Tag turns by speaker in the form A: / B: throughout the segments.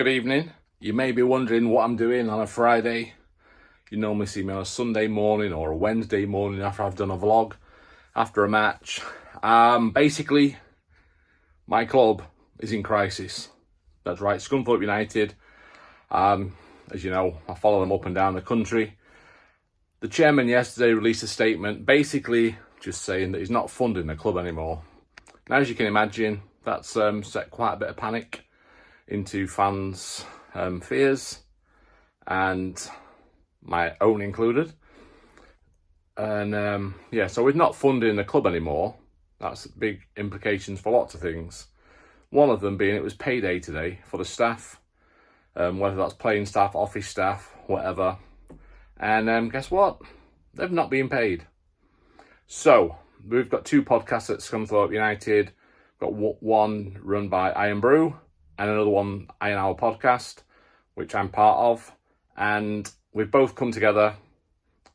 A: Good evening. You may be wondering what I'm doing on a Friday. You normally see me on a Sunday morning or a Wednesday morning after I've done a vlog after a match. Basically, my club is in crisis. That's right, Scunthorpe United. As you know, I follow them up and down the country. The chairman yesterday released a statement basically just saying that he's not funding the club anymore. Now, as you can imagine, that's set quite a bit of panic into fans' fears, and my own included. And so we're not funding the club anymore. That's big implications for lots of things. One of them being it was payday today for the staff, whether that's playing staff, office staff, whatever. And guess what? They've not been paid. So we've got two podcasts at Scunthorpe United. Got one run by Iron Brew and another one, Iron Hour Podcast, which I'm part of. And we've both come together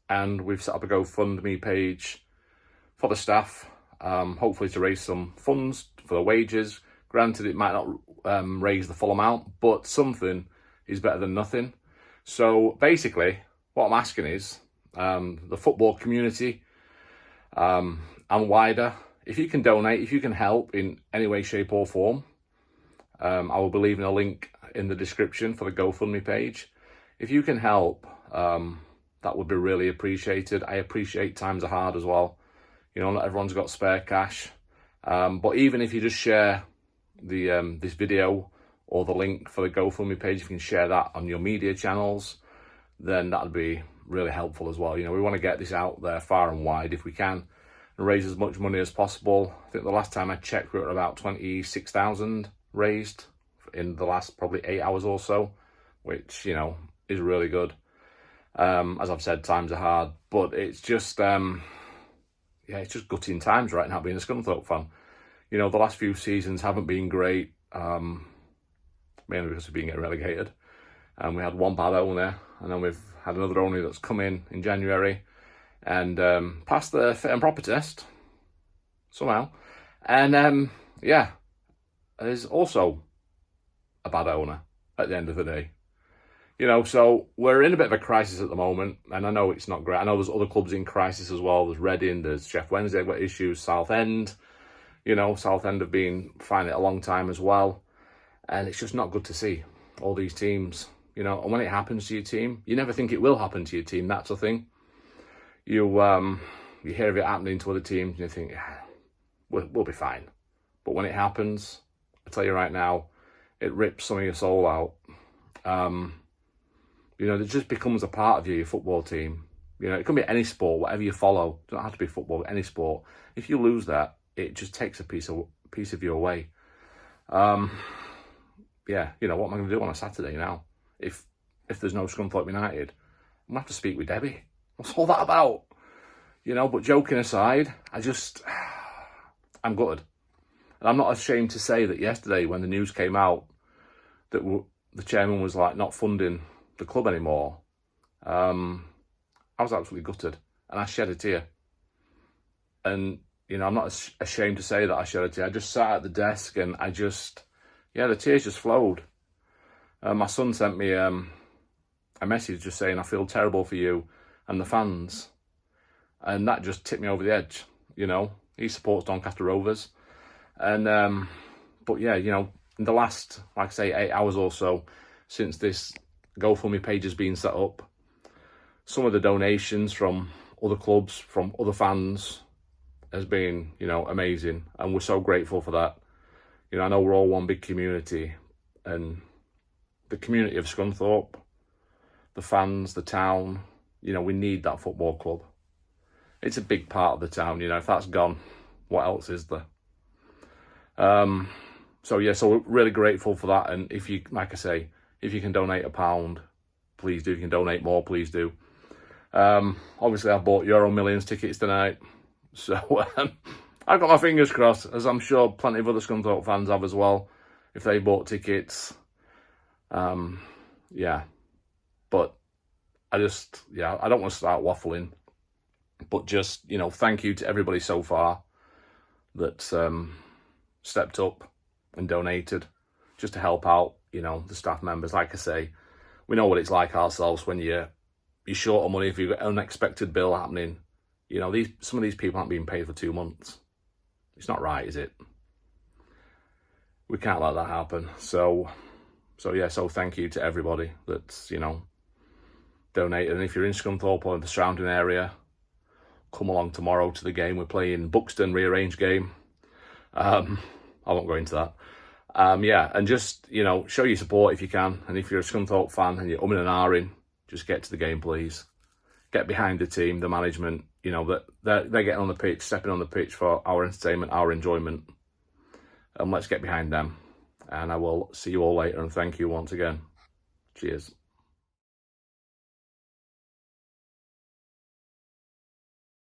A: and we've set up a Gofundme page for the staff, hopefully to raise some funds for the wages. Granted, it might not raise the full amount, but something is better than nothing. So basically, what I'm asking is the football community and wider, if you can donate, if you can help in any way, shape or form, I will be leaving a link in the description for the Gofundme page. If you can help, that would be really appreciated. I appreciate times are hard as well. You know, not everyone's got spare cash. But even if you just share the this video or the link for the Gofundme page, if you can share that on your media channels, then that'd be really helpful as well. You know, we want to get this out there far and wide if we can and raise as much money as possible. I think the last time I checked, we were at about 26,000 raised in the last probably 8 hours or so, which, you know, is really good. As I've said, times are hard, but it's just, it's just gutting times right now being a Scunthorpe fan. You know, the last few seasons haven't been great, mainly because we've been getting relegated. And we had one bad owner, and then we've had another owner that's come in January and passed the fit and proper test somehow. And there's also a bad owner at the end of the day. You know, so we're in a bit of a crisis at the moment, and I know it's not great. I know there's other clubs in crisis as well. There's Reading, there's Sheff Wednesday got issues, Southend. You know, Southend have been finding it a long time as well. And it's just not good to see all these teams, you know, and when it happens to your team, you never think it will happen to your team. That's the thing. You hear of it happening to other teams and you think, we'll be fine. But when it happens, I tell you right now, it rips some of your soul out. You know, it just becomes a part of you, your football team. You know, it can be any sport, whatever you follow. It doesn't have to be football, any sport. If you lose that, it just takes a piece of you away. You know, what am I going to do on a Saturday now? If there's no Scunthorpe United, I'm going to have to speak with Debbie. What's all that about? You know, but joking aside, I'm gutted. And I'm not ashamed to say that yesterday when the news came out that the chairman was like not funding the club anymore, I was absolutely gutted and I shed a tear. And, you know, I'm not ashamed to say that I shed a tear. I just sat at the desk and the tears just flowed. My son sent me a message just saying, I feel terrible for you and the fans. And that just tipped me over the edge, you know. He supports Doncaster Rovers. And, but yeah, you know, in the last, like I say, 8 hours or so, since this GoFundMe page has been set up, some of the donations from other clubs, from other fans, has been, you know, amazing. And we're so grateful for that. You know, I know we're all one big community, and the community of Scunthorpe, the fans, the town, you know, we need that football club. It's a big part of the town, you know. If that's gone, what else is there? So we're really grateful for that. And if you, like I say, if you can donate £1, please do. If you can donate more, please do. Obviously, I've bought Euro Millions tickets tonight. So I've got my fingers crossed, as I'm sure plenty of other Scunthorpe fans have as well, if they bought tickets. But I don't want to start waffling. But just, you know, thank you to everybody so far that's stepped up and donated just to help out. you know, the staff members. Like I say, we know what it's like ourselves when you're short of money, if you've got an unexpected bill happening. You know, some of these people aren't being paid for 2 months. It's not right, is it? We can't let that happen. So thank you to everybody that's, you know, donated. And if you're in Scunthorpe or in the surrounding area, come along tomorrow to the game. We're playing Buxton, rearranged game. I won't go into that. And just, you know, show your support if you can. And if you're a Scunthorpe fan and you're umming and ahhing, just get to the game, please. Get behind the team, the management, you know, that they're getting on the pitch, stepping on the pitch for our entertainment, our enjoyment. And let's get behind them. And I will see you all later, and thank you once again. Cheers.